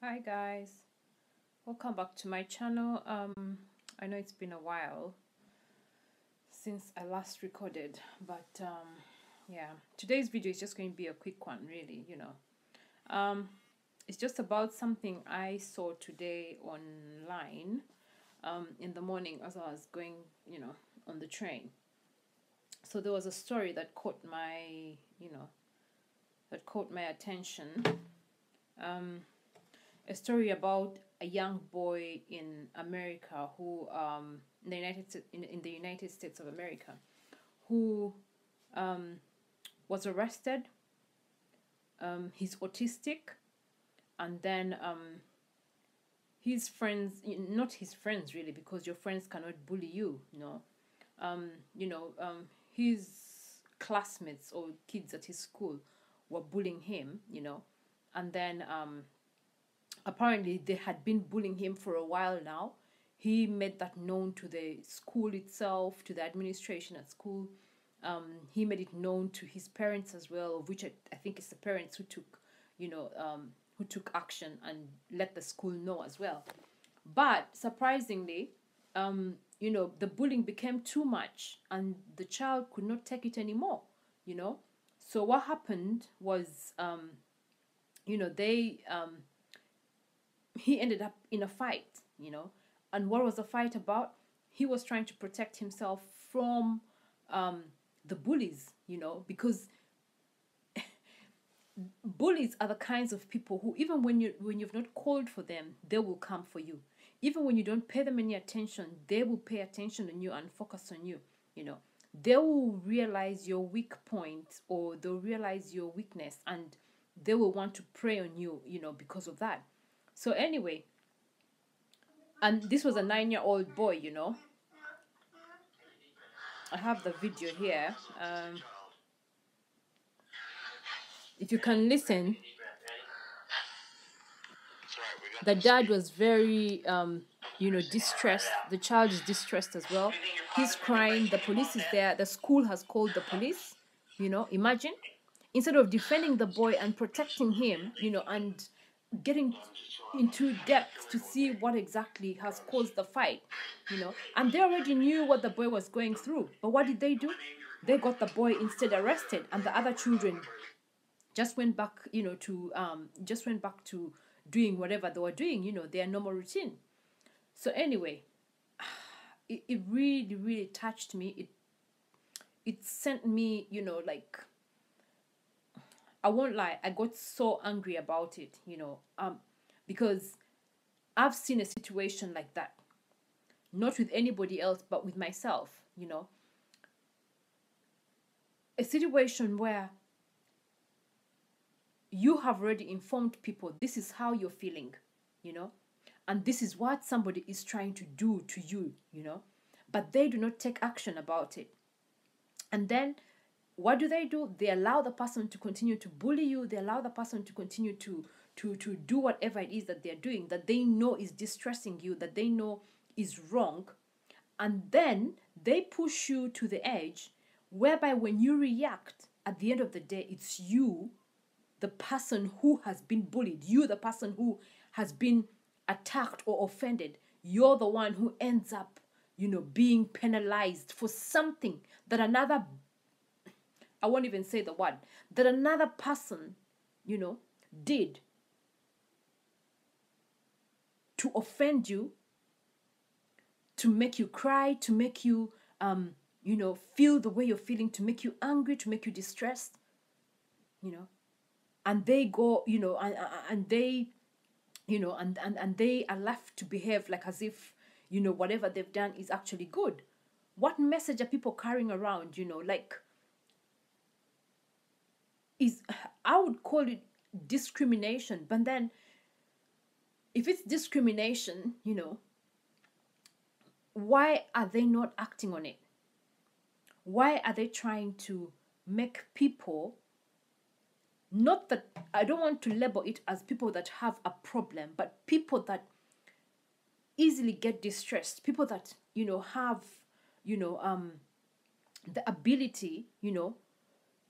Hi guys, welcome back to my channel. I know it's been a while since I last recorded, but yeah, today's video is just going to be a quick one, really. Um, it's just about something I saw today online in the morning as I was going, on the train. So there was a story that caught my attention. Um, a story about a young boy in America who in the United States of America who was arrested. He's autistic, and then his friends, not his friends really, because your friends cannot bully you. Um, you know, his classmates or kids at his school were bullying him. And then apparently they had been bullying him for a while now. He made that known to the school itself, to the administration at school. He made it known to his parents as well, of which I think it's the parents who took action and let the school know as well. But surprisingly, the bullying became too much, and the child could not take it anymore. You know, so what happened was, they he ended up in a fight. And what was the fight about? He was trying to protect himself from the bullies, because bullies are the kinds of people who, even when you've not called for them, they will come for you. Even when you don't pay them any attention, they will pay attention on you and focus on you. You know, they will realize your weak point, or they'll realize your weakness, and they will want to prey on you, because of that. So anyway, and this was a 9-year-old boy. I have the video here. If you can listen, the dad was very distressed. The child is distressed as well. He's crying. The police is there. The school has called the police. Imagine, instead of defending the boy and protecting him, and getting into depth to see what exactly has caused the fight. And they already knew what the boy was going through. But what did they do? They got the boy instead arrested, and the other children just went back, to doing whatever they were doing, their normal routine. So anyway, it really, really touched me. It sent me, like, I won't lie, I got so angry about it, because I've seen a situation like that, not with anybody else, but with myself. A situation where you have already informed people this is how you're feeling, you know, and this is what somebody is trying to do to you, but they do not take action about it. And then what do? They allow the person to continue to bully you. They allow the person to continue to do whatever it is that they're doing, that they know is distressing you, that they know is wrong. And then they push you to the edge, whereby when you react, at the end of the day, it's you, the person who has been bullied, you, the person who has been attacked or offended. You're the one who ends up, being penalized for something that another, I won't even say the word, that another person, did to offend you, to make you cry, to make you, feel the way you're feeling, to make you angry, to make you distressed, and they go, and they, and they are left to behave like as if, whatever they've done is actually good. What message are people carrying around, like, is, I would call it discrimination. But then, if it's discrimination, why are they not acting on it? Why are they trying to make people, not that, I don't want to label it as people that have a problem, but people that easily get distressed, people that, have, the ability,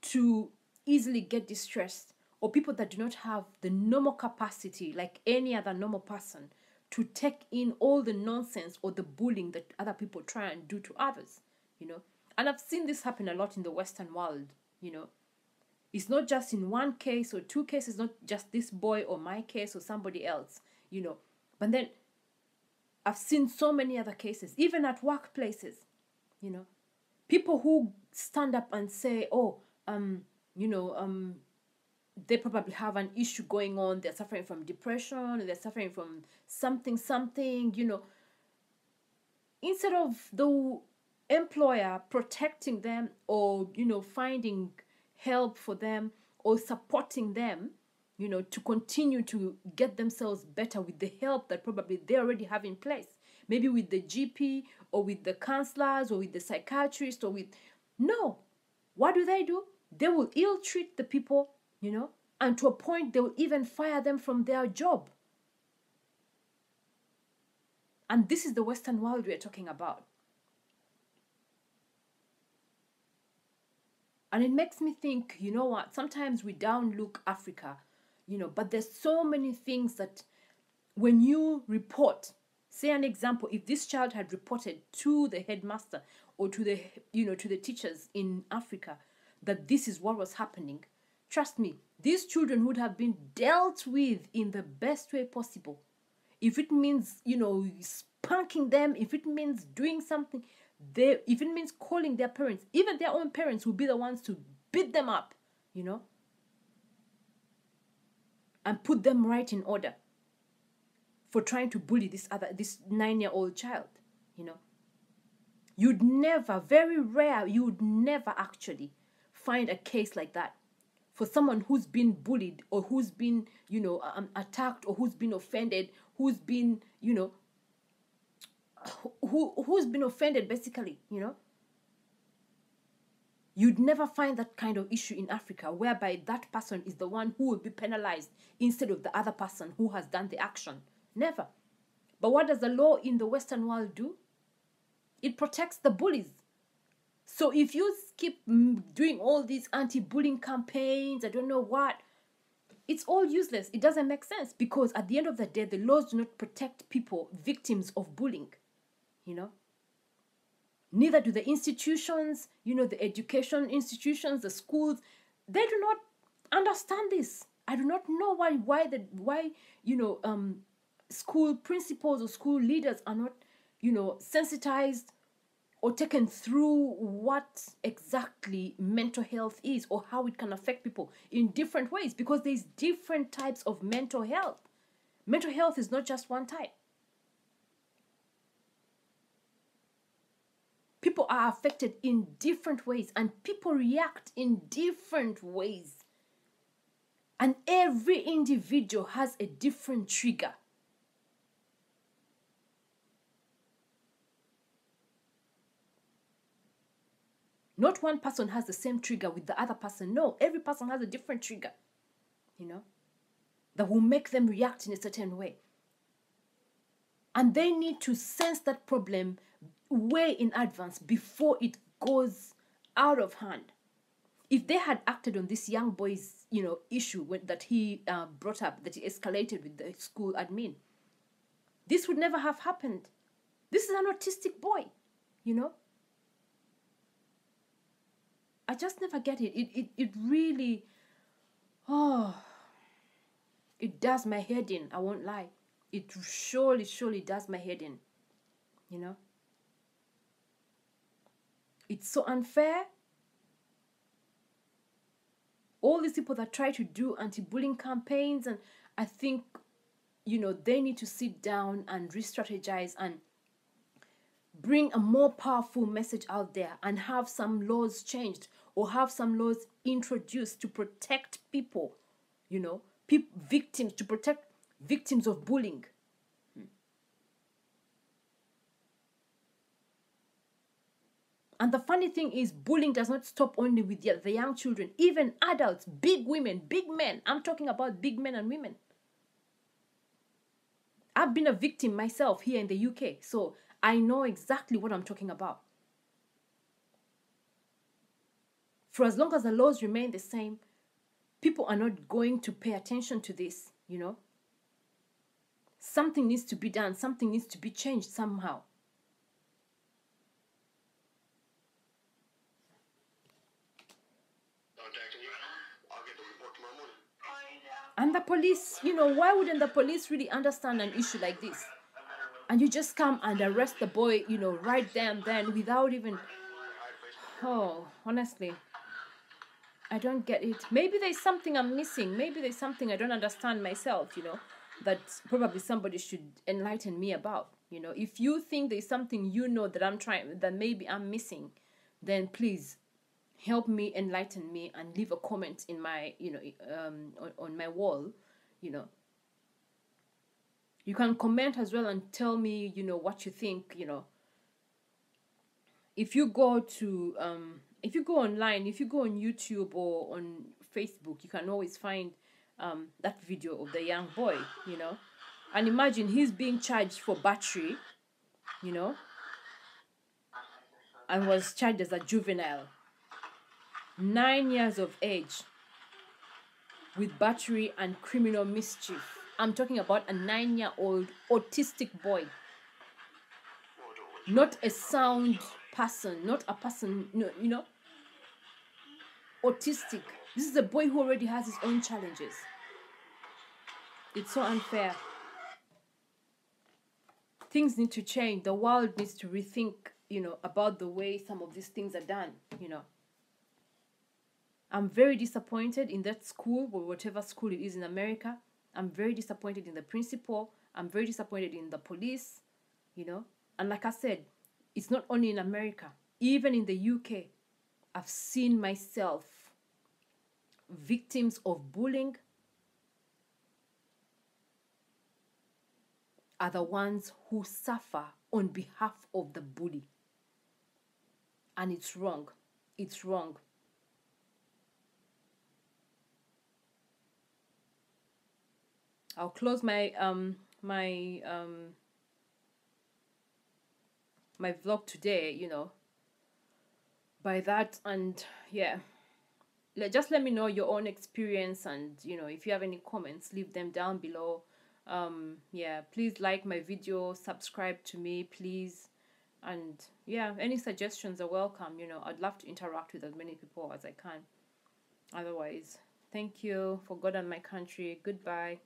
to easily get distressed or people that do not have the normal capacity, like any other normal person, to take in all the nonsense or the bullying that other people try and do to others, you know. And I've seen this happen a lot in the Western world, you know. It's not just in one case or two cases, not just this boy or my case or somebody else, you know. But then I've seen so many other cases, even at workplaces, you know. People who stand up and say, oh, you know, they probably have an issue going on. They're suffering from depression. They're suffering from something, you know. Instead of the employer protecting them or, you know, finding help for them or supporting them, you know, to continue to get themselves better with the help that probably they already have in place. Maybe with the GP or with the counselors or with the psychiatrist or with... No. What do? They will ill-treat the people, you know, and to a point they will even fire them from their job. And this is the Western world we are talking about. And it makes me think, you know what, sometimes we downlook Africa, you know, but there's so many things that when you report, say an example, if this child had reported to the headmaster or to the, you know, to the teachers in Africa that this is what was happening, trust me, these children would have been dealt with in the best way possible. If it means, you know, spanking them, if it means doing something, if it means calling their parents, even their own parents will be the ones to beat them up, you know, and put them right in order for trying to bully this 9-year-old child, you know. You'd never, very rare, you would never actually find a case like that for someone who's been bullied or who's been, you know, attacked or who's been offended, who's been, you know, who's been offended basically, you know. You'd never find that kind of issue in Africa whereby that person is the one who will be penalized instead of the other person who has done the action. Never. But what does the law in the Western world do? It protects the bullies. So if you keep doing all these anti-bullying campaigns, I don't know what, it's all useless. It doesn't make sense because at the end of the day, the laws do not protect people, victims of bullying, you know. Neither do the institutions, you know, the education institutions, the schools. They do not understand this. I do not know why you know, school principals or school leaders are not, you know, sensitized or taken through what exactly mental health is or how it can affect people in different ways, because there's different types of mental health. Mental health is not just one type. People are affected in different ways and people react in different ways. And every individual has a different trigger. Not one person has the same trigger with the other person. No, every person has a different trigger, you know, that will make them react in a certain way. And they need to sense that problem way in advance before it goes out of hand. If they had acted on this young boy's, you know, issue that he brought up, that he escalated with the school admin, this would never have happened. This is an autistic boy, you know. I just never get it. It really, it does my head in. I won't lie. It surely does my head in, you know. It's so unfair. All these people that try to do anti-bullying campaigns, and I think, you know, they need to sit down and re-strategize and bring a more powerful message out there and have some laws changed or have some laws introduced to protect people, you know, victims, to protect victims of bullying. And the funny thing is, bullying does not stop only with the young children, even adults, big women, big men. I'm talking about big men and women. I've been a victim myself here in the UK, so I know exactly what I'm talking about. For as long as the laws remain the same, People are not going to pay attention to this, Something needs to be done. Something needs to be changed somehow. And the police, why wouldn't the police really understand an issue like this? And you just come and arrest the boy, right there and then without even... Oh, honestly, I don't get it. Maybe there's something I'm missing. Maybe there's something I don't understand myself, that probably somebody should enlighten me about. If you think there's something that maybe I'm missing, then please help me, enlighten me, and leave a comment in my, on my wall, You can comment as well and tell me, what you think, If you go to, if you go online, if you go on YouTube or on Facebook, you can always find that video of the young boy, And imagine he's being charged for battery, and was charged as a juvenile. 9 years of age with battery and criminal mischief. I'm talking about a 9-year-old autistic boy. Not a sound person, not a person, autistic. This is a boy who already has his own challenges. It's so unfair. Things need to change. The world needs to rethink, about the way some of these things are done, I'm very disappointed in that school, or whatever school it is in America. I'm very disappointed in the principal. I'm very disappointed in the police, And like I said, it's not only in America. Even in the UK, I've seen myself victims of bullying are the ones who suffer on behalf of the bully. And it's wrong. It's wrong. I'll close my my vlog today, by that. And yeah, just let me know your own experience, and if you have any comments, leave them down below. Yeah, please like my video, subscribe to me, please. And yeah, any suggestions are welcome. I'd love to interact with as many people as I can. Otherwise, thank you. For God and my country. Goodbye.